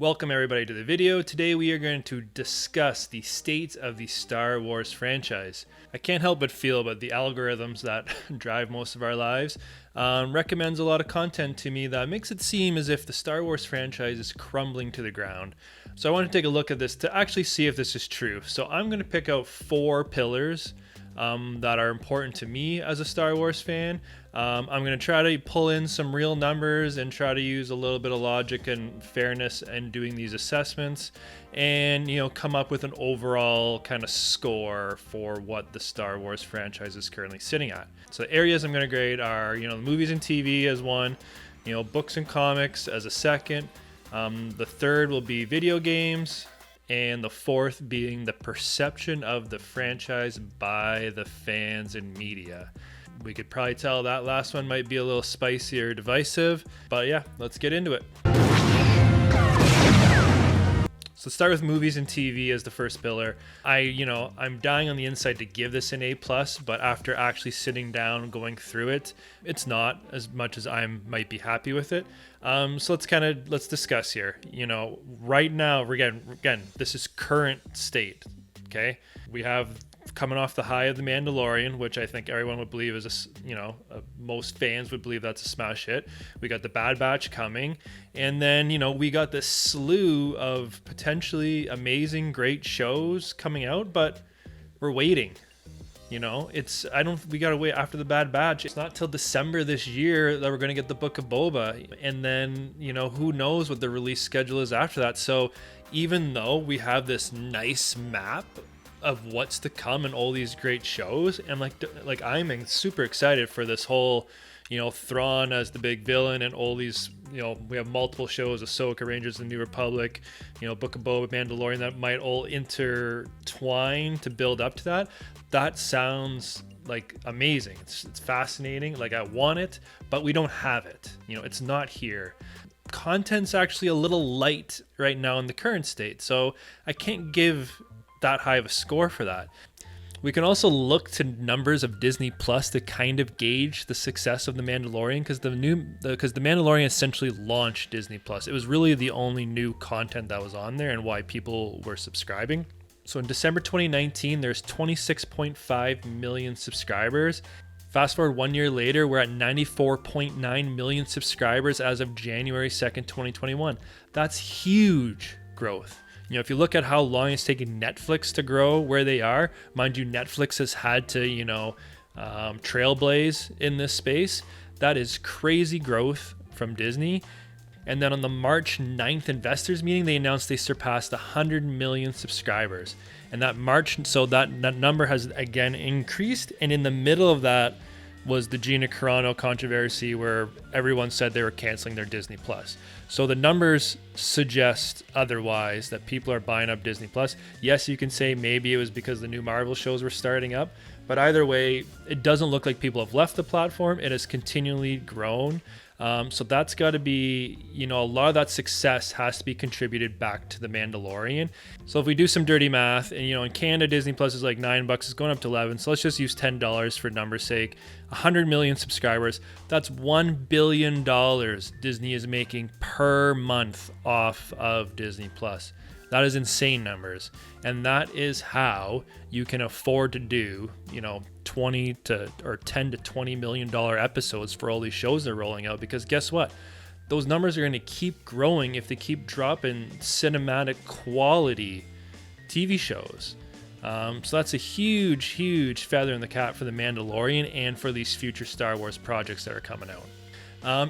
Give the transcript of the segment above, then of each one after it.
Welcome everybody to the video. Today we are going to discuss the state of the Star Wars franchise. I can't help but feel about the algorithms that drive most of our lives recommends a lot of content to me that makes it seem as if the Star Wars franchise is crumbling to the ground. So I want to take a look at this to actually see if this is true. So I'm going to pick out 4 pillars that are important to me as a Star Wars fan. I'm going to try to pull in some real numbers and try to use a little bit of logic and fairness in doing these assessments and, come up with an overall kind of score for what the Star Wars franchise is currently sitting at. So the areas I'm going to grade are, the movies and TV as one, books and comics as a second. The third will be video games. And the fourth being the perception of the franchise by the fans and media. We could probably tell that last one might be a little spicy or divisive, but yeah, let's get into it. So start with movies and TV as the first pillar. I'm dying on the inside to give this an A+, but after actually sitting down and going through it, it's not as much as I might be happy with it. So let's discuss here. Right now, again, this is current state. Okay, we have coming off the high of The Mandalorian, which I think everyone would believe is most fans would believe that's a smash hit. We got the Bad Batch coming, and then we got this slew of potentially amazing, great shows coming out, but we're waiting. We gotta wait after the Bad Batch. It's not till December this year that we're gonna get the Book of Boba, and then who knows what the release schedule is after that. So even though we have this nice map of what's to come and all these great shows, and I'm super excited for this whole Thrawn as the big villain and all these we have multiple shows, Ahsoka, Rangers of the New Republic, Book of Boba, Mandalorian, that might all intertwine to build up to that sounds like amazing. It's fascinating. I want it, but we don't have it. It's not here. Content's actually a little light right now in the current state, so I can't give that high of a score for that. We can also look to numbers of Disney Plus to kind of gauge the success of The Mandalorian, because The Mandalorian essentially launched Disney Plus. It was really the only new content that was on there and why people were subscribing. So in December 2019, there's 26.5 million subscribers. Fast forward 1 year later, we're at 94.9 million subscribers as of January 2nd, 2021. That's huge growth. If you look at how long it's taken Netflix to grow where they are, mind you, Netflix has had to, trailblaze in this space. That is crazy growth from Disney. And then on the March 9th investors meeting, they announced they surpassed 100 million subscribers. And that number has again increased. And in the middle of that was the Gina Carano controversy, where everyone said they were canceling their Disney Plus. So the numbers suggest otherwise, that people are buying up Disney Plus. Yes, you can say maybe it was because the new Marvel shows were starting up, but either way, it doesn't look like people have left the platform. It has continually grown. So that's got to be, a lot of that success has to be contributed back to The Mandalorian. So if we do some dirty math, and in Canada, Disney Plus is like $9, it's going up to 11. So let's just use $10 for numbers' sake. 100 million subscribers. That's $1 billion Disney is making per month off of Disney Plus. That is insane numbers. And that is how you can afford to do, 10 to $20 million episodes for all these shows they're rolling out. Because guess what? Those numbers are going to keep growing if they keep dropping cinematic quality TV shows. So that's a huge, huge feather in the cap for The Mandalorian and for these future Star Wars projects that are coming out.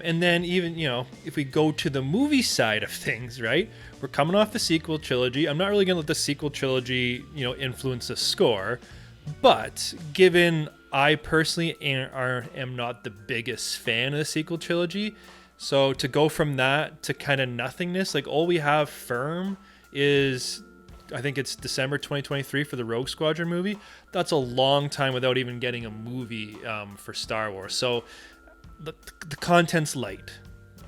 And then even, if we go to the movie side of things, right? We're coming off the sequel trilogy. I'm not really going to let the sequel trilogy, influence the score. But given I personally am not the biggest fan of the sequel trilogy, so to go from that to kind of nothingness, all we have firm is, I think it's December 2023 for the Rogue Squadron movie. That's a long time without even getting a movie for Star Wars. So the content's light.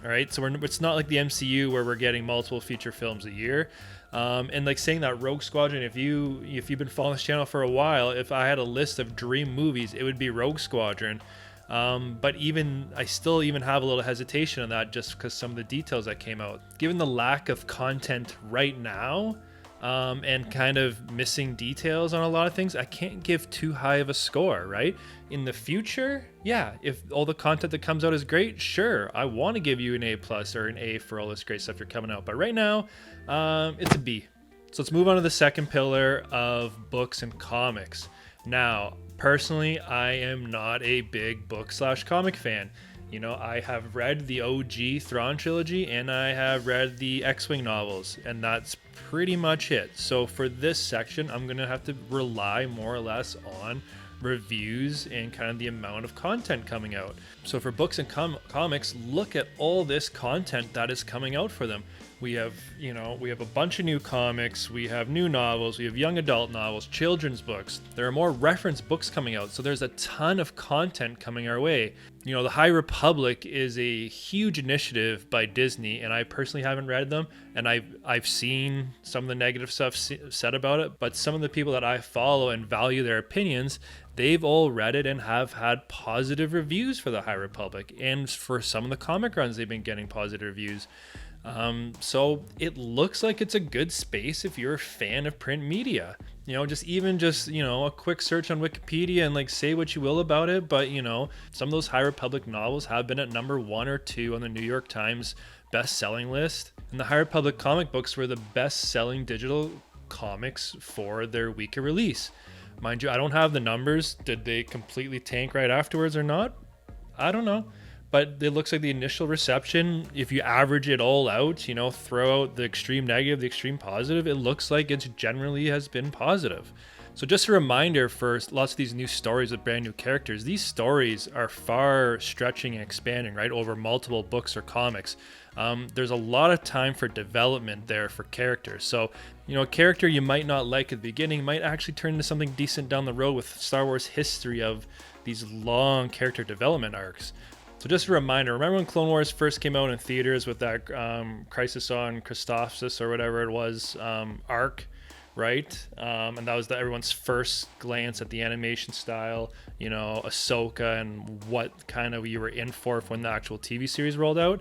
All right, so it's not like the MCU where we're getting multiple feature films a year. And saying that Rogue Squadron, if you've been following this channel for a while, if I had a list of dream movies, it would be Rogue Squadron. But even I still even have a little hesitation on that just because some of the details that came out. Given the lack of content right now, and kind of missing details on a lot of things, I can't give too high of a score, right? In the future, yeah, if all the content that comes out is great, sure, I want to give you an A plus or an A for all this great stuff you're coming out. But right now, it's a B. So let's move on to the second pillar of books and comics. Now, personally, I am not a big book/comic fan. You know, I have read the OG Thrawn trilogy and I have read the X-Wing novels, and that's pretty much it. So for this section, I'm going to have to rely more or less on reviews and kind of the amount of content coming out. So for books and comics, look at all this content that is coming out for them. We have a bunch of new comics, we have new novels, we have young adult novels, children's books. There are more reference books coming out, so there's a ton of content coming our way. You know, the High Republic is a huge initiative by Disney, and I personally haven't read them, and I've seen some of the negative stuff said about it, but some of the people that I follow and value their opinions, they've all read it and have had positive reviews for the High Republic, and for some of the comic runs, they've been getting positive reviews. So it looks like it's a good space if you're a fan of print media. You know, a quick search on Wikipedia and like say what you will about it, but you know, some of those High Republic novels have been at number 1 or 2 on the New York Times best-selling list, and the High Republic comic books were the best-selling digital comics for their week of release. Mind you, I don't have the numbers. Did they completely tank right afterwards or not? I don't know. But it looks like the initial reception, if you average it all out, you know, throw out the extreme negative, the extreme positive, it looks like it generally has been positive. So just a reminder for lots of these new stories with brand new characters, these stories are far stretching and expanding, right, over multiple books or comics. There's a lot of time for development there for characters. So, you know, a character you might not like at the beginning might actually turn into something decent down the road with Star Wars history of these long character development arcs. So just a reminder, remember when Clone Wars first came out in theaters with that Crisis on Christophsis or whatever it was arc, right? And that was everyone's first glance at the animation style, you know, Ahsoka and what kind of you were in for when the actual TV series rolled out.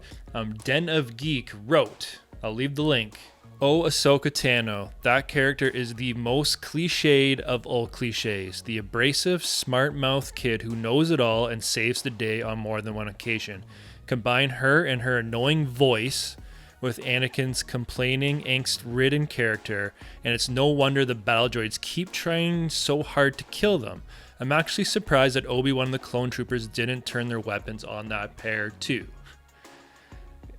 Den of Geek wrote, I'll leave the link, "Oh, Ahsoka Tano, that character is the most cliched of all cliches. The abrasive, smart-mouthed kid who knows it all and saves the day on more than one occasion. Combine her and her annoying voice with Anakin's complaining, angst-ridden character, and it's no wonder the battle droids keep trying so hard to kill them. I'm actually surprised that Obi Wan and the clone troopers didn't turn their weapons on that pair too."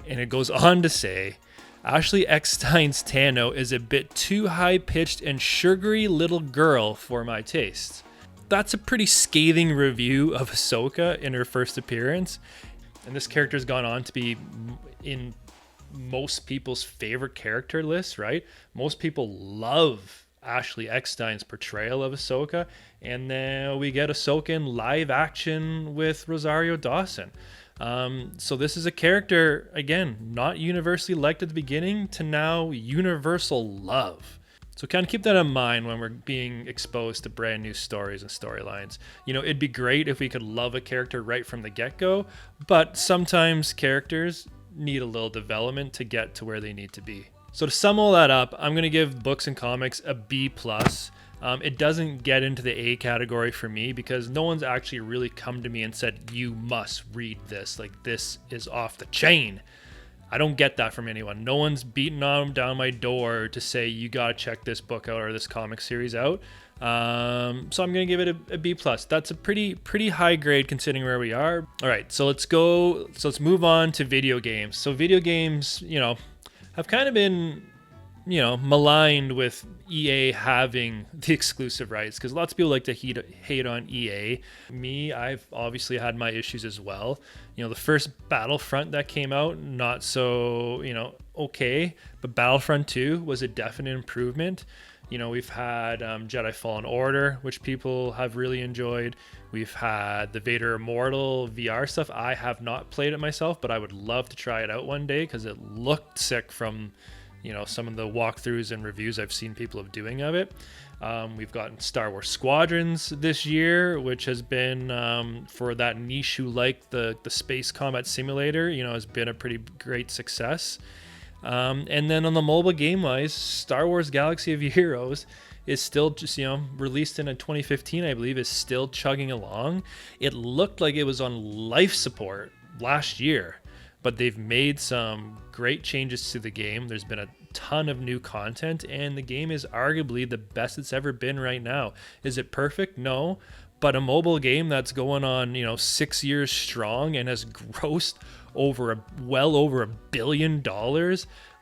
And it goes on to say, "Ashley Eckstein's Tano is a bit too high-pitched and sugary little girl for my tastes." That's a pretty scathing review of Ahsoka in her first appearance. And this character's gone on to be in most people's favorite character list, right? Most people love Ashley Eckstein's portrayal of Ahsoka. And then we get Ahsoka in live action with Rosario Dawson. So this is a character, again, not universally liked at the beginning to now universal love. So kind of keep that in mind when we're being exposed to brand new stories and storylines. You know, it'd be great if we could love a character right from the get-go, but sometimes characters need a little development to get to where they need to be. So to sum all that up, I'm going to give books and comics a B+. It doesn't get into the A category for me because no one's actually really come to me and said, you must read this. Like, this is off the chain. I don't get that from anyone. No one's beating on down my door to say, you got to check this book out or this comic series out. So I'm going to give it a B+. That's a pretty high grade considering where we are. All right, so let's move on to video games. So video games, you know, have kind of been, you know, maligned with EA having the exclusive rights because lots of people like to hate on EA. Me, I've obviously had my issues as well. You know, the first Battlefront that came out, not so, you know, okay, but Battlefront 2 was a definite improvement. You know, we've had Jedi Fallen Order, which people have really enjoyed. We've had the Vader Immortal VR stuff. I have not played it myself, but I would love to try it out one day because it looked sick from some of the walkthroughs and reviews I've seen people of doing of it. We've gotten Star Wars Squadrons this year, which has been, for that niche who like the space combat simulator, has been a pretty great success. And then on the mobile game wise, Star Wars Galaxy of Heroes is still just, released in 2015, I believe, is still chugging along. It looked like it was on life support last year, but they've made some great changes to the game. There's been a ton of new content, and the game is arguably the best it's ever been right now. Is it perfect? No. But a mobile game that's going on, 6 years strong and has grossed well over $1 billion,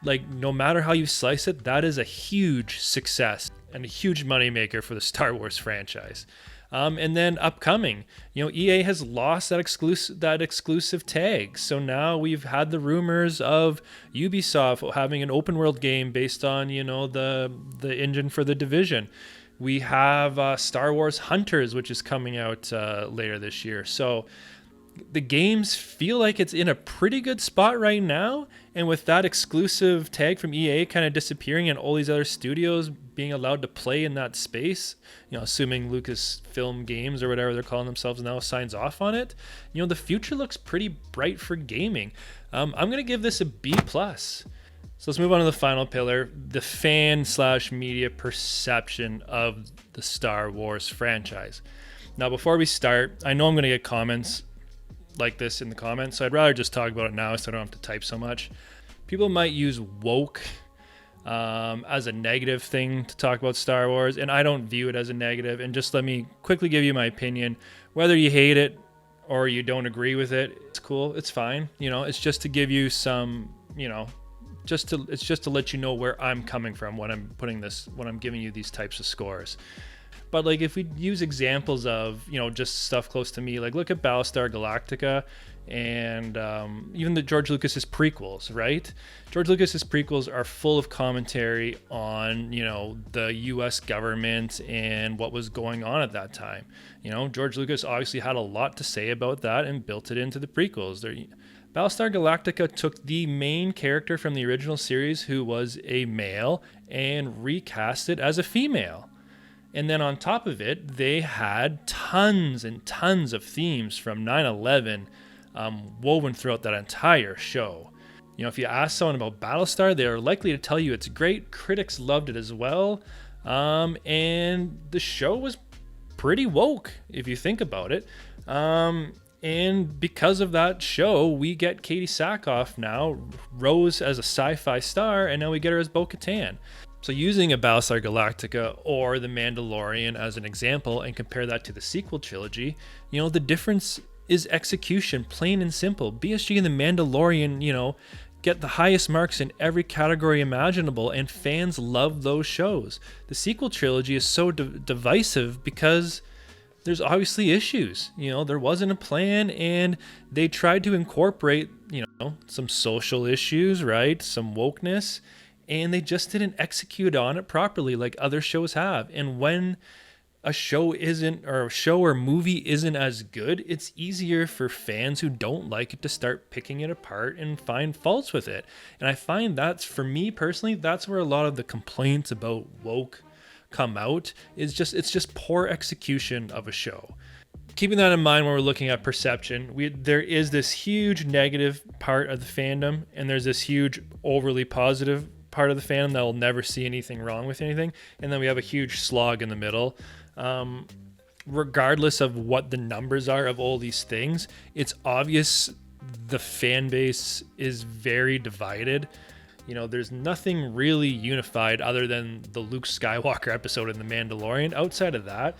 like, no matter how you slice it, that is a huge success and a huge moneymaker for the Star Wars franchise. And then upcoming, EA has lost that exclusive tag. So now we've had the rumors of Ubisoft having an open world game based on, the engine for The Division. We have Star Wars Hunters, which is coming out later this year. So the games feel like it's in a pretty good spot right now. And with that exclusive tag from EA kind of disappearing and all these other studios being allowed to play in that space, assuming Lucasfilm Games or whatever they're calling themselves now signs off on it, the future looks pretty bright for gaming. I'm going to give this a B+. So let's move on to the final pillar, the fan/media perception of the Star Wars franchise. Now, before we start, I know I'm going to get comments like this in the comments, so I'd rather just talk about it now so I don't have to type so much. People might use woke as a negative thing to talk about Star Wars, and I don't view it as a negative. And just let me quickly give you my opinion. Whether you hate it or you don't agree with it, it's cool, it's fine. It's just to give you some, it's just to let you know where I'm coming from when I'm giving you these types of scores. But like, if we use examples of, just stuff close to me, like look at Battlestar Galactica and even the George Lucas's prequels, right? George Lucas's prequels are full of commentary on, the US government and what was going on at that time. George Lucas obviously had a lot to say about that and built it into the prequels. Battlestar Galactica took the main character from the original series, who was a male, and recast it as a female. And then on top of it, they had tons and tons of themes from 9/11 woven throughout that entire show. If you ask someone about Battlestar, they're likely to tell you it's great. Critics loved it as well. And the show was pretty woke, if you think about it. And because of that show, we get Katie Sackhoff now, rose as a sci-fi star, and now we get her as Bo-Katan. So using a Battlestar Galactica or The Mandalorian as an example and compare that to the sequel trilogy, the difference is execution, plain and simple. BSG and The Mandalorian, get the highest marks in every category imaginable, and fans love those shows. The sequel trilogy is so divisive because there's obviously issues. There wasn't a plan, and they tried to incorporate, some social issues, right? Some wokeness. And they just didn't execute on it properly like other shows have. And when a show or movie isn't as good, it's easier for fans who don't like it to start picking it apart and find faults with it. And I find that's, for me personally, that's where a lot of the complaints about woke come out. It's just poor execution of a show. Keeping that in mind when we're looking at perception, there is this huge negative part of the fandom, and there's this huge overly positive part of the fandom that will never see anything wrong with anything, and then we have a huge slog in the middle. Regardless of what the numbers are of all these things, it's obvious the fan base is very divided. There's nothing really unified other than the Luke Skywalker episode in The Mandalorian. Outside of that,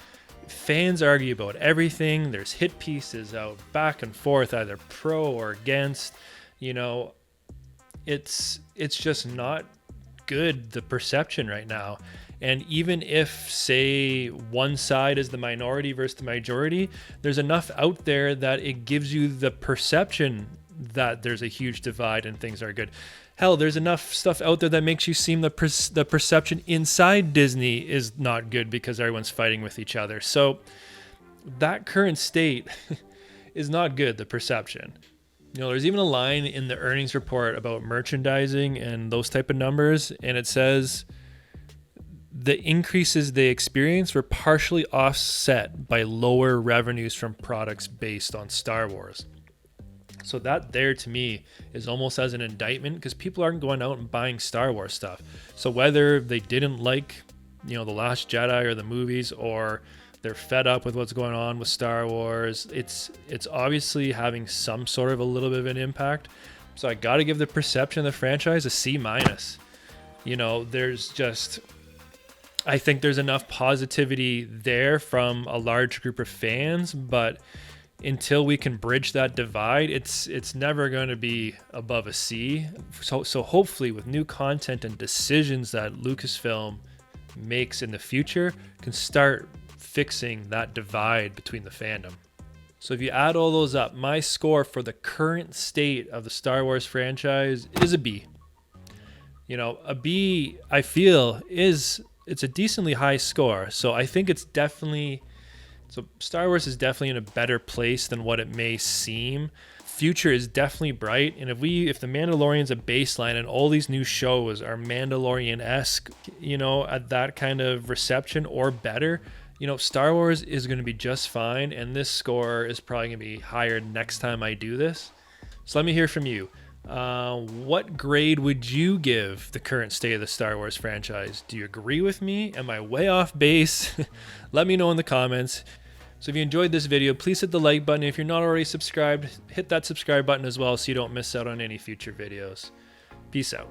fans argue about everything. There's hit pieces out back and forth, either pro or against. It's just not good, the perception right now. And even if, say, one side is the minority versus the majority, there's enough out there that it gives you the perception that there's a huge divide and things are good. Hell, there's enough stuff out there that makes you seem the perception inside Disney is not good because everyone's fighting with each other. So that current state is not good, the perception. You know, there's even a line in the earnings report about merchandising and those type of numbers, and it says the increases they experienced were partially offset by lower revenues from products based on Star Wars. So that there to me is almost as an indictment, because people aren't going out and buying Star Wars stuff. So whether they didn't like, The Last Jedi or the movies, or they're fed up with what's going on with Star Wars, it's obviously having some sort of a little bit of an impact. So I got to give the perception of the franchise a C-. I think there's enough positivity there from a large group of fans, but until we can bridge that divide, it's never going to be above a C. So hopefully with new content and decisions that Lucasfilm makes in the future can start fixing that divide between the fandom. So if you add all those up, my score for the current state of the Star Wars franchise is a B. A B, I feel, it's a decently high score. So I think Star Wars is definitely in a better place than what it may seem. Future is definitely bright, and if the Mandalorian's a baseline and all these new shows are Mandalorian-esque, at that kind of reception or better, Star Wars is going to be just fine, and this score is probably going to be higher next time I do this. So let me hear from you. What grade would you give the current state of the Star Wars franchise? Do you agree with me? Am I way off base? Let me know in the comments. So if you enjoyed this video, please hit the like button. If you're not already subscribed, hit that subscribe button as well so you don't miss out on any future videos. Peace out.